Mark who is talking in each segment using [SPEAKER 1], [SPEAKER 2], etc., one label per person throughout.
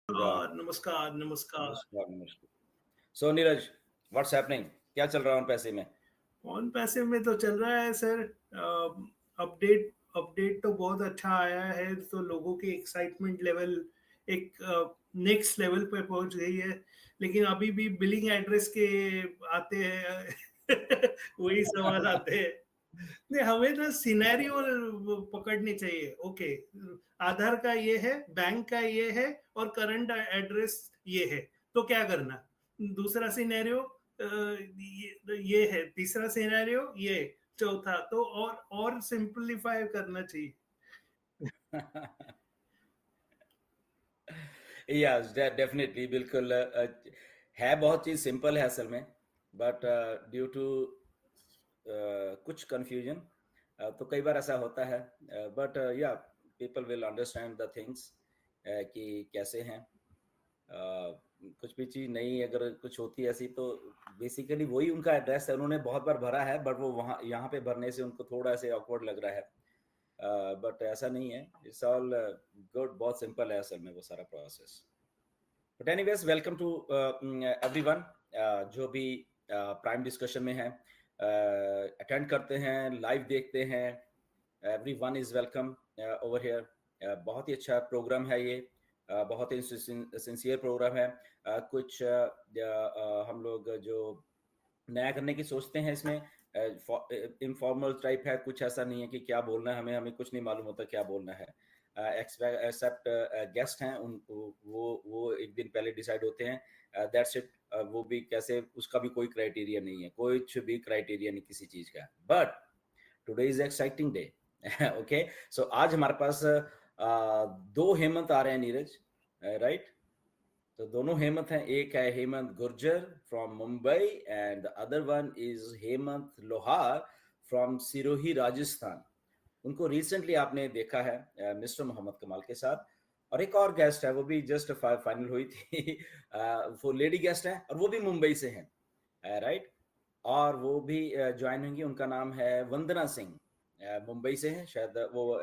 [SPEAKER 1] रहा।
[SPEAKER 2] नमस्कार, नमस्कार।
[SPEAKER 1] नमस्कार, नमस्कार। सो नीरज, व्हाट्स हैपनिंग? क्या चल रहा है उन पैसे में?
[SPEAKER 2] ऑन पैसिव में तो चल रहा है सर। अपडेट अपडेट तो बहुत अच्छा आया है, तो लोगों की एक्साइटमेंट लेवल एक नेक्स्ट लेवल पे पहुंच गई है। लेकिन अभी भी बिलिंग एड्रेस के आते हैं वही सवाल आते हैं। नहीं, हमें तो सिनेरियो पकड़नी चाहिए। ओके, आधार का ये है, बैंक का ये है और करंट एड्रेस ये है, तो क्या करना? दूसरा सिनेरियो ये है, तीसरा सिनेरियो ये, चौथा तो और सिंपलीफाई करना चाहिए।
[SPEAKER 1] यस, डेफिनेटली, बिल्कुल। है, बहुत चीज सिंपल है असल में, बट ड्यू टू कुछ कंफ्यूजन, तो कई बार ऐसा होता है। बट या people will understand the things कि कैसे हैं। कुछ भी चीज नहीं अगर कुछ होती है ऐसी, तो बेसिकली वही उनका एड्रेस है, उन्होंने बहुत बार भरा है, बट वो वहाँ यहाँ पे भरने से उनको थोड़ा ऐसे ऑकवर्ड लग रहा है। बट ऐसा नहीं है, इट्स ऑल गुड, बहुत सिंपल है असल में वो सारा process. But anyways, welcome to everyone जो भी प्राइम डिस्कशन में है, अटेंड करते हैं, लाइव देखते हैं। Everyone is welcome over here. बहुत ही अच्छा प्रोग्राम है ये। बहुत ही सिंसियर प्रोग्राम है। कुछ हम लोग जो नया करने की सोचते हैं इसमें, इनफॉर्मल टाइप है, कुछ ऐसा नहीं है कि क्या बोलना है, हमें हमें कुछ नहीं मालूम होता क्या बोलना है। एक्सेप्ट गेस्ट हैं, उन वो एक दिन पहले डिसाइड होते हैं, दैट्स इट। वो भी कैसे, उसका भी कोई क्राइटेरिया नहीं है, कुछ भी क्राइटेरिया नहीं किसी चीज का। But today is exciting day. Okay, so आज हमारे पास दो हेमंत आ रहे हैं, नीरज, राइट? तो दोनों हेमंत हैं, एक है Hemant Gurjar from Mumbai and the other one is Hemant लोहार फ्रॉम सिरोही, राजस्थान। उनको रिसेंटली आपने देखा है मिस्टर मोहम्मद कमाल के साथ। और एक और गेस्ट है, वो भी जस्ट फाइनल हुई थी। वो लेडी गेस्ट है और वो भी मुंबई से हैं, राइट? और वो भी ज्वाइन होंगी, उनका नाम है वंदना सिंह। मुंबई से हैं, शायद वो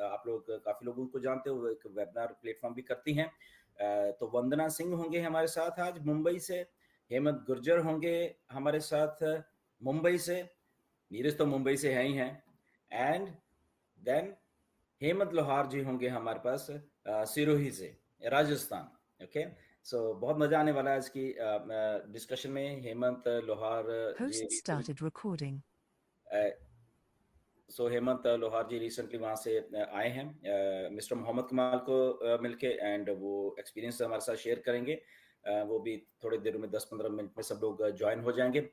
[SPEAKER 1] आप लोग काफी लोग उनको जानते हो, वो एक वेबिनार प्लेटफॉर्म भी करती हैं। तो वंदना सिंह होंगे हमारे साथ आज मुंबई से। हेमंत गुर्जर होंगे हमारे साथ मुंबई से। नीरज तो मुंबई से है ही हैं। एंड देन हेमंत लोहार जी होंगे हमारे पास सिरोही से, राजस्थान। ओके, सो बहुत मजा आने वाला है आज की डिस्कशन में। हेमंत लोहार जी
[SPEAKER 3] Host started recording.
[SPEAKER 1] सो हेमंत लोहार जी रिसेंटली वहाँ से आए हैं मिस्टर मोहम्मद कमाल को मिलके, एंड वो एक्सपीरियंस हमारे साथ शेयर करेंगे। वो भी थोड़ी देर में 10-15 मिनट में सब लोग ज्वाइन हो जाएंगे।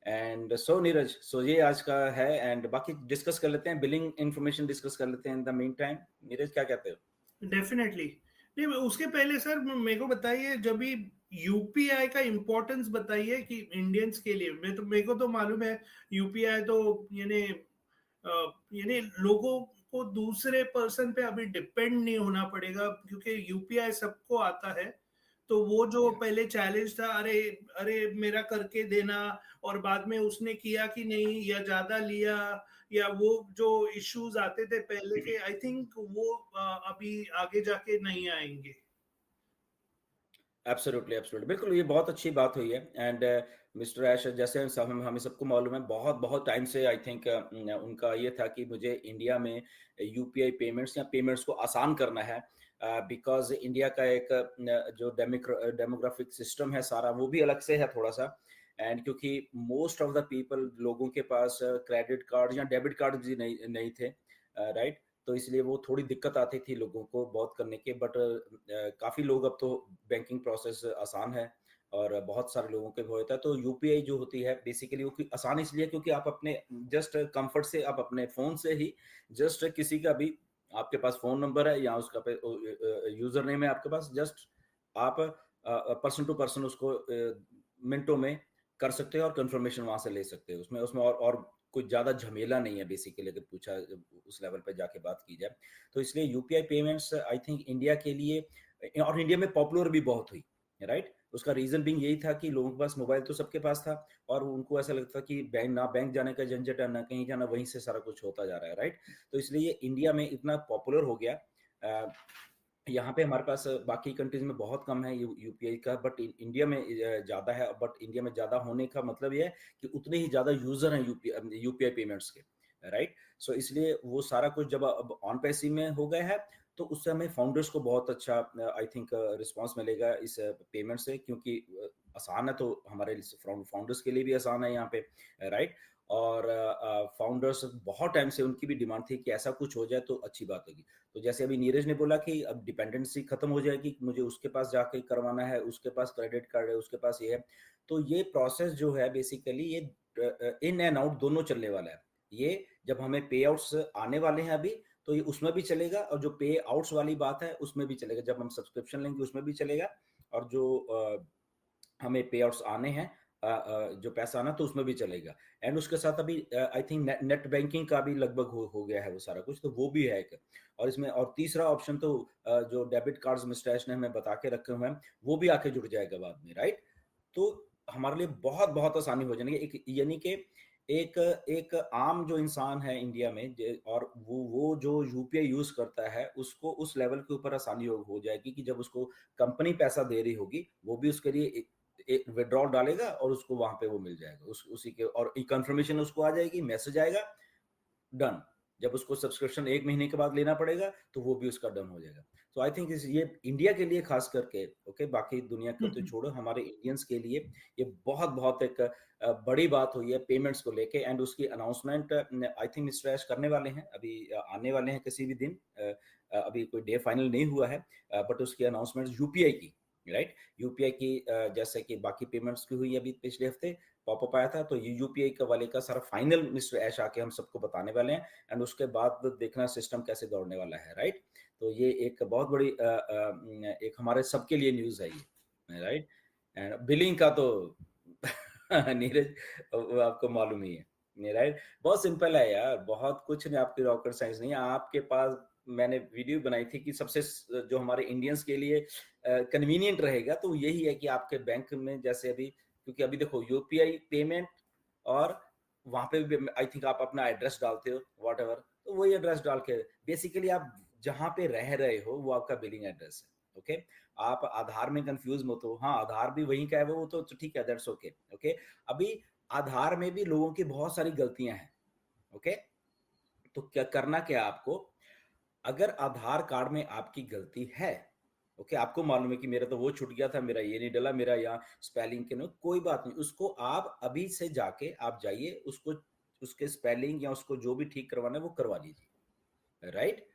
[SPEAKER 1] एंड सो नीरज, सो ये आज का है, एंड बाकी डिस्कस कर लेते हैं, बिलिंग इंफॉर्मेशन डिस्कस कर लेते हैं in the mean time. Neeraj, क्या कहते हो?
[SPEAKER 2] डेफिनेटली। नहीं, उसके पहले सर मेरे को बताइए, जब भी यूपीआई का इम्पोर्टेंस बताइए कि इंडियंस के लिए। मेरे को तो मालूम है यूपीआई तो यानी यानी लोगों को दूसरे पर्सन पे अभी डिपेंड नहीं होना पड़ेगा, क्योंकि यूपीआई सबको आता है। तो वो जो
[SPEAKER 1] Yeah.
[SPEAKER 2] पहले चैलेंज था, अरे अरे मेरा करके देना, और बाद में उसने किया कि नहीं या ज्यादा लिया, या वो जो इश्यूज आते थे पहले के, आई थिंक वो अभी आगे जाके नहीं आएंगे।
[SPEAKER 1] एब्सोल्युटली, एब्सोल्युटली, बिल्कुल, ये बहुत अच्छी बात हुई है। एंड मिस्टर ऐश, जैसे हमें सबको मालूम है, बहुत बहुत टाइम से आई थिंक उनका ये था कि मुझे इंडिया में यूपीआई पेमेंट्स या पेमेंट्स को आसान करना है, बिकॉज इंडिया का एक जो डेमोग्राफिक सिस्टम है सारा, वो भी अलग से है थोड़ा सा। एंड क्योंकि मोस्ट ऑफ द पीपल, लोगों के पास क्रेडिट कार्ड या डेबिट कार्ड भी नहीं थे, राइट? तो इसलिए वो थोड़ी दिक्कत आती थी लोगों को बहुत करने के। बट काफी लोग, अब तो बैंकिंग प्रोसेस आसान है और बहुत सारे लोगों के होता है। तो यूपीआई जो होती है बेसिकली वो आसान इसलिए क्योंकि आप अपने जस्ट कंफर्ट से, आप अपने फोन से ही जस्ट किसी का भी, आपके पास फोन नंबर है या उसका यूजर नेम है आपके पास, जस्ट आप पर्सन टू पर्सन उसको मिनटों में कर सकते हो और कंफर्मेशन वहां से ले सकते हो। उसमें उसमें और कुछ ज्यादा झमेला नहीं है बेसिकली, अगर पूछा उस लेवल पे जाके बात की जाए। तो इसलिए UPI payments I think India के लिए, और इंडिया में पॉपुलर भी बहुत हुई, राइट? उसका रीजन भी यही था कि लोगों के पास मोबाइल तो सबके पास था, और उनको ऐसा लगता था कि बैंक जाने का झंझट है, ना कहीं जाना, वहीं से सारा कुछ होता जा रहा है, राइट? तो इसलिए ये इंडिया में इतना पॉपुलर हो गया। यहाँ पे हमारे पास बाकी कंट्रीज में बहुत कम है यूपीआई का, बट इंडिया में ज़्यादा है। बट इंडिया में ज़्यादा होने का मतलब ये है कि उतने ही ज़्यादा यूज़र हैं यूपीआई पेमेंट्स के, राइट? सो इसलिए वो सारा कुछ जब अब ऑन पैसी में हो गया है, तो उससे हमें फाउंडर्स को बहुत अच्छा आई थिंक रिस्पॉन्स मिलेगा इस पेमेंट से, क्योंकि आसान है तो हमारे फाउंडर्स के लिए भी आसान है यहाँ पे, राइट? और फाउंडर्स बहुत टाइम से उनकी भी डिमांड थी कि ऐसा कुछ हो जाए तो अच्छी बात होगी। तो जैसे अभी नीरज ने बोला कि अब डिपेंडेंसी खत्म हो जाएगी, मुझे उसके पास जाके करवाना है, उसके पास क्रेडिट कार्ड है, उसके पास ये है। तो ये प्रोसेस जो है बेसिकली ये इन एंड आउट दोनों चलने वाला है। ये जब हमें पे आउट्स आने वाले हैं अभी, तो ये उसमें भी चलेगा, और जो पे आउट्स वाली बात है उसमें भी चलेगा। जब हम सब्सक्रिप्शन लेंगे उसमें भी चलेगा, और जो हमें पे आउट्स आने हैं, जो पैसा आना तो उसमें भी चलेगा। एंड उसके साथ अभी आई थिंक नेट बैंकिंग का भी लगभग हो गया है वो सारा कुछ, तो वो भी है एक। और इसमें और तीसरा ऑप्शन तो जो डेबिट कार्ड्स मिस्टर ऐश ने हमें बता के रखे हुए हैं, वो भी आके जुड़ जाएगा बाद में, राइट? तो हमारे लिए बहुत बहुत आसानी हो जाएगी, एक यानी कि एक एक आम जो इंसान है इंडिया में, और वो जो यूपीआई यूज करता है, उसको उस लेवल के ऊपर आसानी हो जाएगी कि जब उसको कंपनी पैसा दे रही होगी, वो भी उसके लिए एक विड्रॉल डालेगा और उसको वहां पे वो मिल जाएगा, उसी के, और कंफर्मेशन उसको आ जाएगी, मैसेज आएगा, डन। जब उसको सब्सक्रिप्शन 1 महीने के बाद लेना पड़ेगा, तो वो भी उसका डन हो जाएगा। तो आई थिंक ये इंडिया के लिए खास करके, ओके, बाकी दुनिया को तो छोड़ो, हमारे इंडियंस के लिए ये बहुत-बहुत एक बड़ी बात हुई है पेमेंट्स को लेके। एंड उसकी अनाउंसमेंट आई थिंक मिस्टर ऐश करने वाले हैं, अभी आने वाले हैं किसी भी दिन। अभी कोई डे फाइनल नहीं हुआ है, बट उसकी अनाउंसमेंट यूपीआई की, राइट? यूपीआई की जैसे कि बाकी पेमेंट्स की हुई अभी पिछले हफ्ते पॉपअप आया था, तो ये यूपीआई का वाले का सारा फाइनल मिस्टर ऐश आके हम सबको बताने वाले हैं। एंड उसके बाद देखना सिस्टम कैसे दौड़ने वाला है, राइट? तो ये एक बहुत बड़ी एक हमारे सबके लिए न्यूज़ है ये, राइट? एंड बिलिंग का तो नीरज, वो आपको मालूम ही है, राइट? बहुत सिंपल है यार, बहुत कुछ नहीं, आपकी रॉकेट साइंस नहीं है। आपके पास मैंने वीडियो बनाई थी कि सबसे जो हमारे इंडियंस के लिए कन्वीनियंट रहेगा, तो यही है कि आपके बैंक में जैसे अभी, क्योंकि अभी देखो यूपीआई पेमेंट, और वहाँ पे भी आई थिंक आप अपना एड्रेस डालते हो व्हाटएवर, तो वही एड्रेस डाल के बेसिकली आप जहाँ पे रह रहे हो वो आपका बिलिंग एड्रेस है, ओके? आप आधार में कंफ्यूज मत हो, हाँ, आधार भी वहीं का है, वो तो ठीक है, दैट्स ओके, ओके? अभी आधार में भी लोगों की बहुत सारी गलतियां हैं, ओके? तो क्या करना, क्या आपको, अगर आधार कार्ड में आपकी गलती है, ओके, आपको मालूम है कि मेरा तो वो छूट गया था, मेरा ये नहीं डला, मेरा यहाँ स्पेलिंग के नो, कोई बात नहीं, उसको आप अभी से जाके आप जाइए, उसको उसके स्पेलिंग या उसको जो भी ठीक करवाना है वो करवा लीजिए, राइट?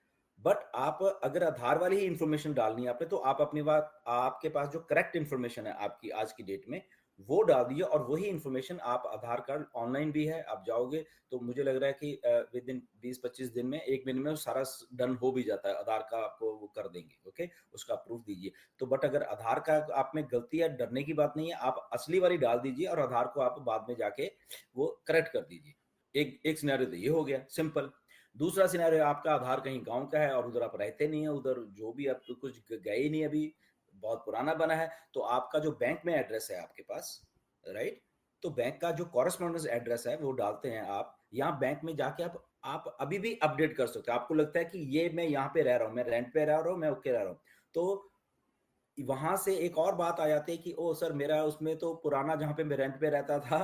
[SPEAKER 1] बट आप अगर आधार वाली ही इंफॉर्मेशन डालनी है आपने, तो आप अपनी बात, आपके पास जो करेक्ट इंफॉर्मेशन है आपकी आज की डेट में, वो डाल दिए, और वही इंफॉर्मेशन आप, आधार कार्ड ऑनलाइन भी है, आप जाओगे तो मुझे लग रहा है कि विद इन 20-25 दिन में, 1 महीने में वो सारा डन हो भी जाता है, आधार का आपको वो कर देंगे, ओके? उसका प्रूफ दीजिए। तो बट अगर आधार का आप में गलती है, डरने की बात नहीं है, आप असली वाली डाल दीजिए, और आधार को आप बाद में जाके वो करेक्ट कर दीजिए। एक एक सिनेरियो तो ये हो गया सिंपल। दूसरा सिनेरियो, आपका आधार कहीं गाँव का है और उधर आप रहते नहीं है, उधर जो भी आप कुछ गए ही नहीं अभी, बहुत पुराना बना है, तो आपका जो बैंक में एड्रेस है आपके पास, राइट? तो बैंक का जो कॉरेस्पॉन्डेंस एड्रेस है वो डालते हैं आप, यहाँ बैंक में जाके आप अभी भी अपडेट कर सकते हो। आपको लगता है कि ये मैं यहाँ पे रह रहा हूँ, मैं रेंट पे रह रहा हूँ, मैं ओके रह रहा हूँ, तो वहां से एक और बात आ जाती है कि ओ सर, मेरा उसमें तो पुराना जहाँ पे मैं रेंट पे रहता था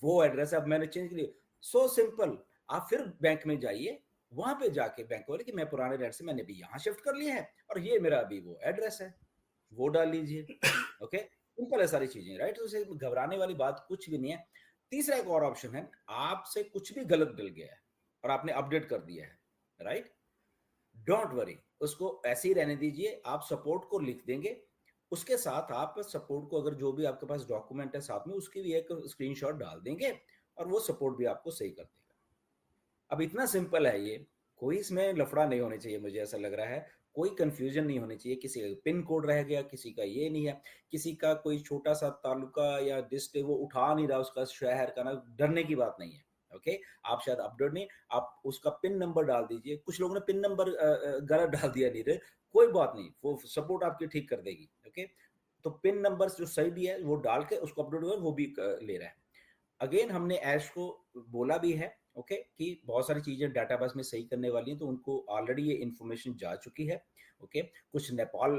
[SPEAKER 1] वो एड्रेस अब मैंने चेंज कर लिया। सो सिंपल, आप फिर बैंक में जाइए, वहां पे जाके बैंक बोले कि मैं पुराने रेंट से मैंने भी यहाँ शिफ्ट कर लिया है, और ये मेरा अभी वो एड्रेस है, वो डाल लीजिए, ओके? सिंपल है सारी चीजें, राइट? तो उसे घबराने वाली बात कुछ भी नहीं है। तीसरा एक और ऑप्शन है, आपसे कुछ भी गलत डल गया है और आपने अपडेट कर दिया है, राइट? डोंट वरी, उसको ऐसे ही रहने दीजिए, आप सपोर्ट को लिख देंगे, उसके साथ आप सपोर्ट को, अगर जो भी आपके पास डॉक्यूमेंट है साथ में, उसकी भी एक स्क्रीनशॉट डाल देंगे, और वो सपोर्ट भी आपको सही कर देगा। अब इतना सिंपल है ये, कोई इसमें लफड़ा नहीं होने चाहिए, मुझे ऐसा लग रहा है, कोई कंफ्यूजन नहीं होनी चाहिए, किसी का पिन कोड रह गया, किसी का ये नहीं है, किसी का कोई छोटा सा तालुका या डिस्ट्रिक्ट वो उठा नहीं रहा, उसका शहर का ना, डरने की बात नहीं है, ओके? आप शायद अपडेट नहीं, आप उसका पिन नंबर डाल दीजिए, कुछ लोगों ने पिन नंबर गलत डाल दिया, नीरज, कोई बात नहीं, वो सपोर्ट आपकी ठीक कर देगी, ओके? तो पिन नंबर जो सही भी है वो डाल के उसको अपडेट वो भी ले रहा है। अगेन हमने ऐश को बोला भी है, ओके, कि बहुत सारी चीजें डाटाबेस में सही करने वाली हैं, तो उनको ऑलरेडी ये इन्फॉर्मेशन जा चुकी है, ओके। कुछ नेपाल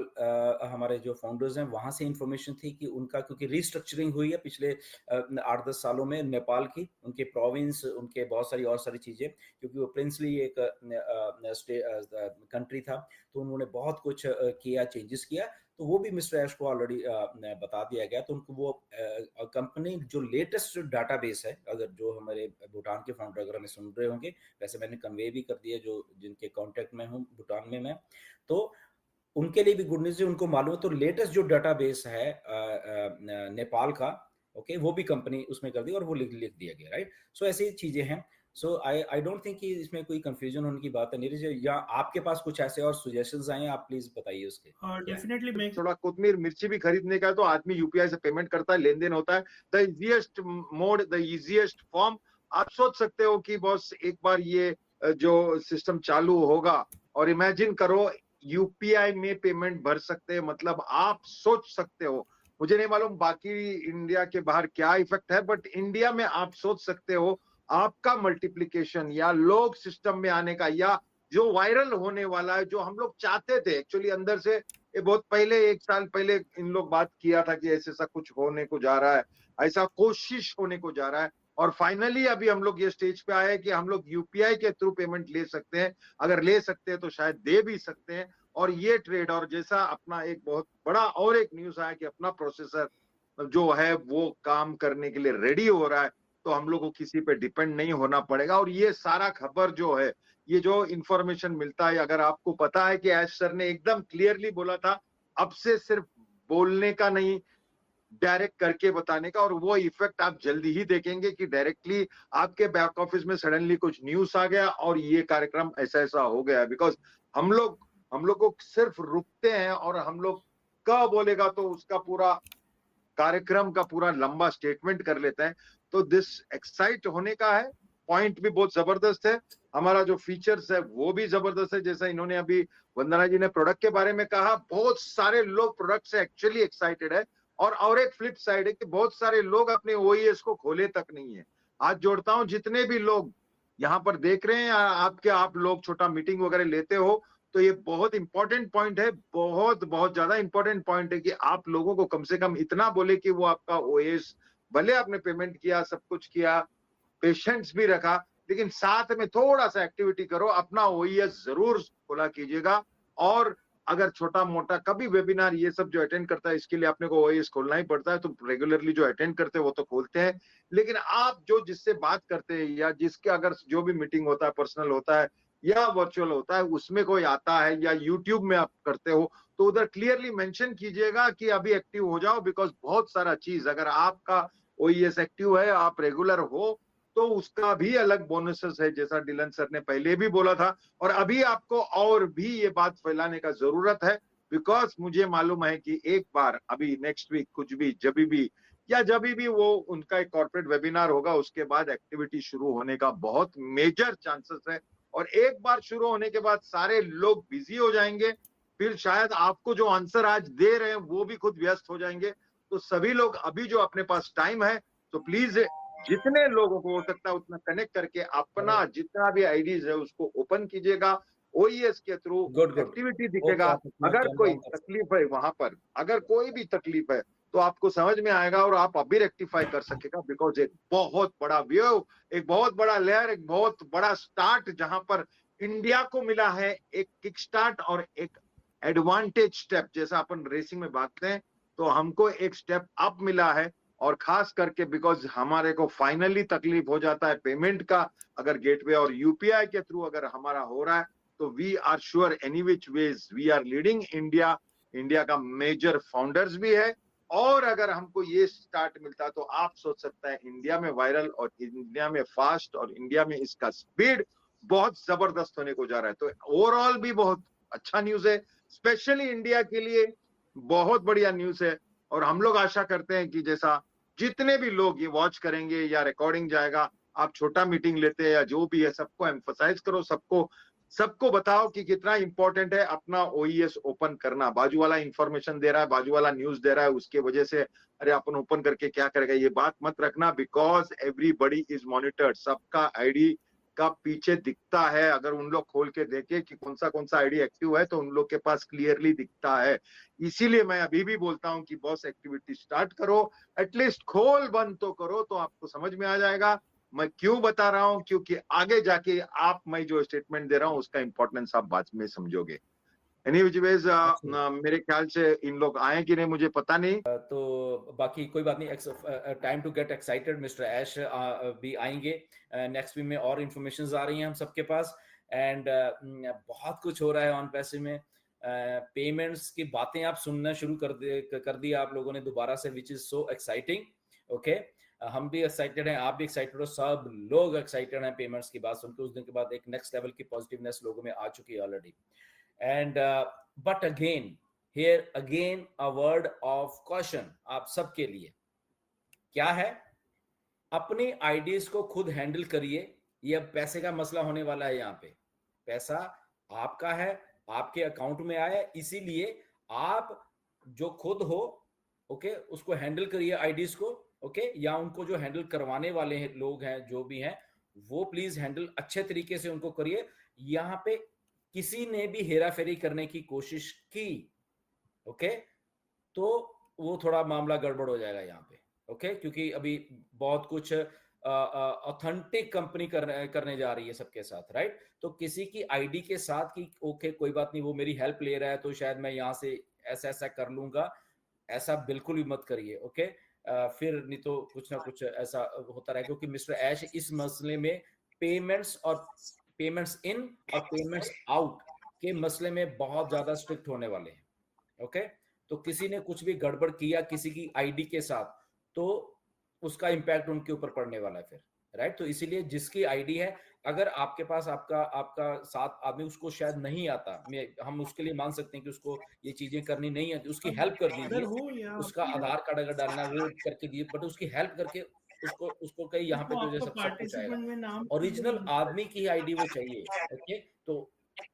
[SPEAKER 1] हमारे जो फाउंडर्स हैं वहाँ से इन्फॉर्मेशन थी कि उनका क्योंकि रीस्ट्रक्चरिंग हुई है पिछले 8-10 सालों में नेपाल की, उनके प्रोविंस, उनके बहुत सारी और सारी चीज़ें, क्योंकि वो प्रिंसली एक कंट्री था, तो उन्होंने बहुत कुछ किया, चेंजेस किया, तो वो भी मिस्टर ऐश को ऑलरेडी बता दिया गया। तो उनको वो कंपनी जो लेटेस्ट डाटाबेस है, अगर जो हमारे भूटान के फाउंडर अगर हमें सुन रहे होंगे, वैसे मैंने कन्वे भी कर दिया जो जिनके कांटेक्ट में हूँ भूटान में मैं, तो उनके लिए भी गुड न्यूज़ है, उनको मालूम है। तो लेटेस्ट जो डाटाबेस है नेपाल का, ओके, वो भी कंपनी उसमें कर दी और वो लिख लिख दिया गया, राइट। सो ऐसी चीजें हैं। सो आई डोंट थिंक कि इसमें कोई कंफ्यूजन होने की बात है नीरज, या आपके पास कुछ ऐसे और सजेशंस आए हैं, आप प्लीज बताइए उसके क्या है।
[SPEAKER 2] डेफिनेटली मैं
[SPEAKER 3] थोड़ा कोतमीर मिर्ची भी खरीदने का है तो आदमी यूपीआई से पेमेंट करता है, लेन देन होता है। The easiest mode, the easiest form. आप सोच सकते हो कि बॉस एक बार ये जो सिस्टम चालू होगा और इमेजिन करो यूपीआई में पेमेंट भर सकते हैं, मतलब आप सोच सकते हो, मुझे नहीं मालूम बाकी इंडिया के बाहर क्या इफेक्ट है, बट इंडिया में आप सोच सकते हो आपका मल्टीप्लिकेशन या लोग सिस्टम में आने का, या जो वायरल होने वाला है, जो हम लोग चाहते थे एक्चुअली अंदर से, ये बहुत पहले 1 साल पहले इन लोग बात किया था कि ऐसा कुछ होने को जा रहा है, ऐसा कोशिश होने को जा रहा है, और फाइनली अभी हम लोग ये स्टेज पे आए कि हम लोग यूपीआई के थ्रू पेमेंट ले सकते हैं। अगर ले सकते हैं तो शायद दे भी सकते हैं। और ये ट्रेड, और जैसा अपना एक बहुत बड़ा और एक न्यूज आया कि अपना प्रोसेसर जो है वो काम करने के लिए रेडी हो रहा है, तो हम लोग को किसी पे डिपेंड नहीं होना पड़ेगा। और ये सारा खबर जो है, ये जो इंफॉर्मेशन मिलता है, अगर आपको पता है कि ऐश सर ने एकदम क्लियरली बोला था, अब से सिर्फ बोलने का नहीं, डायरेक्ट करके बताने का, और वो इफेक्ट आप जल्दी ही देखेंगे कि डायरेक्टली आपके बैक ऑफिस में सडनली कुछ न्यूज आ गया और ये कार्यक्रम ऐसा ऐसा हो गया। बिकॉज हम लोग को सिर्फ रुकते हैं और हम लोग का बोलेगा तो उसका पूरा कार्यक्रम का पूरा लंबा स्टेटमेंट कर लेते हैं। तो दिस एक्साइट होने का है, पॉइंट भी बहुत जबरदस्त है, हमारा जो फीचर्स है वो भी जबरदस्त है। जैसा इन्होंने अभी वंदना जी ने प्रोडक्ट के बारे में कहा, बहुत सारे लोग प्रोडक्ट से एक्चुअली एक्साइटेड है। और एक फ्लिप साइड है कि बहुत सारे लोग अपने ओईएस को खोले तक नहीं है। आज जोड़ता हूं जितने भी लोग यहाँ पर देख रहे हैं, आप लोग छोटा मीटिंग वगैरह लेते हो, तो ये बहुत इंपॉर्टेंट पॉइंट है, बहुत बहुत ज्यादा इंपॉर्टेंट पॉइंट है कि आप लोगों को कम से कम इतना बोले कि वो आपका ओएस, भले आपने पेमेंट किया, सब कुछ किया, पेशेंट्स भी रखा, लेकिन साथ में थोड़ा सा एक्टिविटी करो, अपना ओईएस जरूर खोला कीजिएगा। और अगर छोटा मोटा कभी वेबिनार ये सब जो अटेंड करता है, इसके लिए अपने को ओएस खोलना ही पड़ता है, तो रेगुलरली जो अटेंड करते हैं वो तो खोलते हैं, लेकिन आप जो जिससे बात करते हैं या जिसके अगर जो भी मीटिंग होता है, पर्सनल होता है या वर्चुअल होता है, उसमें कोई आता है या यूट्यूब में आप करते हो, तो उधर क्लियरली मेंशन कीजिएगा कि अभी एक्टिव हो जाओ। बिकॉज बहुत सारा चीज, अगर आपका ओईएस एक्टिव है, आप रेगुलर हो, तो उसका भी अलग बोनसेस है, जैसा डिलन सर ने पहले भी बोला था। और अभी आपको और भी ये बात फैलाने का जरूरत है, बिकॉज मुझे मालूम है कि एक बार अभी नेक्स्ट वीक कुछ भी जब भी वो उनका एक कॉर्पोरेट वेबिनार होगा, उसके बाद एक्टिविटी शुरू होने का बहुत मेजर चांसेस है। और एक बार शुरू होने के बाद सारे लोग बिजी हो जाएंगे, फिर शायद आपको जो आंसर आज दे रहे हैं वो भी खुद व्यस्त हो जाएंगे। तो सभी लोग अभी जो अपने पास टाइम है, तो प्लीज जितने लोगों को हो सकता है उतना कनेक्ट करके अपना जितना भी आईडीज है उसको ओपन कीजिएगा। ओईएस के थ्रू एक्टिविटी दिखेगा। अगर कोई तकलीफ है वहां पर, अगर कोई भी तकलीफ है तो आपको समझ में आएगा और आप अभी रेक्टिफाई कर सकेगा। बिकॉज एक बहुत बड़ा व्यू, एक बहुत बड़ा लेयर, एक बहुत बड़ा स्टार्ट जहां पर इंडिया को मिला है, एक किक स्टार्ट और एक एडवांटेज स्टेप, जैसा अपन रेसिंग में भागते हैं, तो हमको एक स्टेप अप मिला है। और खास करके बिकॉज हमारे को फाइनली तकलीफ हो जाता है पेमेंट का, अगर गेटवे और यूपीआई के थ्रू अगर हमारा हो रहा है, तो we are sure any which ways we are leading India का मेजर फाउंडर्स भी है। और अगर हमको ये स्टार्ट मिलता तो आप सोच सकता है इंडिया में वायरल और इंडिया में फास्ट और इंडिया में इसका स्पीड बहुत जबरदस्त होने को जा रहा है। तो ओवरऑल भी बहुत अच्छा न्यूज है, स्पेशली इंडिया के लिए बहुत बढ़िया न्यूज है। और हम लोग आशा करते हैं कि जैसा जितने भी लोग ये वॉच करेंगे या रिकॉर्डिंग जाएगा, आप छोटा मीटिंग लेते हैं या जो भी है, सबको एम्फसाइज करो, सबको बताओ कि कितना इंपॉर्टेंट है अपना ओईएस ओपन करना। बाजू वाला इंफॉर्मेशन दे रहा है, बाजू वाला न्यूज दे रहा है, उसके वजह से अरे अपन ओपन करके क्या करेगा, ये बात मत रखना। बिकॉज एवरीबडी इज मॉनिटर्ड, सबका आईडी का पीछे दिखता है। अगर उन लोग खोल के देखे कि कौन सा आईडी एक्टिव है तो उन लोग के पास क्लियरली दिखता है। इसीलिए मैं अभी भी बोलता हूं कि बॉस एक्टिविटी स्टार्ट करो, एटलीस्ट खोल बंद तो करो, तो आपको समझ में आ जाएगा। मैं क्यों बता रहा हूं, क्योंकि आगे जाके मैं जो स्टेटमेंट दे रहा हूं उसका इंपॉर्टेंस आप बाद में समझोगे। एनीवेज मेरे ख्याल से इन लोग आए कि नहीं मुझे पता नहीं।
[SPEAKER 1] तो बाकी कोई बात नहीं, time to get excited. Mister Ash भी आएंगे नेक्स्ट वीक में, और इन्फॉर्मेशन आ रही हैं हम सबके पास। एंड बहुत कुछ हो रहा है ऑन पैसे में। पेमेंट्स की बातें आप सुनना शुरू कर दिया आप लोगों ने दोबारा से, which is so exciting. Okay, हम भी एक्साइटेड हैं, आप भी एक्साइटेड हो, सब लोग एक्साइटेड हैं पेमेंट्स की बात सुनकर। उस दिन के बाद एक नेक्स्ट लेवल की पॉजिटिवनेस लोगों में आ चुकी है already. And but again Here again a word of caution आप सबके लिए। क्या है? अपनी आईडीज को खुद हैंडल करिए। ये अब पैसे का मसला होने वाला है। यहाँ पे पैसा आपका है, आपके अकाउंट में आया, इसीलिए आप जो खुद हो, ओके, उसको हैंडल करिए आईडीज को, ओके, या उनको जो हैंडल करवाने वाले हैं लोग हैं, जो भी हैं, वो प्लीज हैंडल अच्छे तरीके से उनको करिए। यहाँ पे किसी ने भी हेरा फेरी करने की कोशिश की, ओके, तो वो थोड़ा मामला गड़बड़ हो जाएगा यहाँ पे, ओके, क्योंकि अभी बहुत कुछ ऑथेंटिक कंपनी करने जा रही है सबके साथ, राइट। तो किसी की आईडी के साथ कि ओके कोई बात नहीं, वो मेरी हेल्प ले रहा है तो शायद मैं यहाँ से ऐसा ऐसा कर लूंगा, ऐसा बिल्कुल भी मत करिए, ओके। फिर नहीं तो कुछ ना कुछ ऐसा होता रहेगा, क्योंकि मिस्टर ऐश इस मसले में पेमेंट्स इन और पेमेंट्स आउट के मसले में बहुत ज्यादा स्ट्रिक्ट होने वाले हैं, ओके। तो किसी ने कुछ भी गड़बड़ किया किसी की आईडी के साथ, तो उसका इंपैक्ट उनके ऊपर पड़ने वाला है फिर, राइट। तो इसीलिए जिसकी आईडी है, अगर आपके पास आपका साथ आदमी उसको शायद नहीं आता, हम उसके लिए मान सकते हैं कि उसको ये चीजें करनी नहीं आती, उसकी हेल्प कर दीजिए। उसका आधार कार्ड अगर डालना वो करके दिए, बट उसकी हेल्प करके उसको कहीं यहाँ पे तो जैसे सब कुछ आएगा। ओरिजिनल आदमी की आईडी वो चाहिए, ओके। तो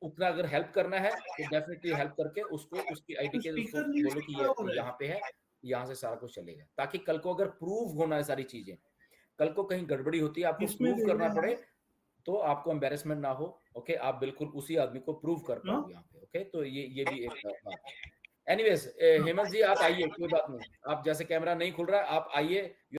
[SPEAKER 1] उतना अगर हेल्प करना है तो डेफिनेटली हेल्प करके उसको उसकी आईडी के उसको बोलो कि ये यहाँ पे है, यहाँ से सारा कुछ चलेगा, ताकि कल को अगर प्रूव होना है सारी चीजें, कल को कहीं गड़बड़ी होती है आपको प्रूव करना पड़े तो आपको एम्बेरसमेंट ना हो, ओके। आप बिल्कुल उसी आदमी को प्रूव कर पाओ यहाँ पे, ओके। तो ये भी एक बात है। एनीवेज हेमंत जी आप आइए, कोई बात नहीं, आप जैसे कैमरा नहीं खुल रहा है आप आइए।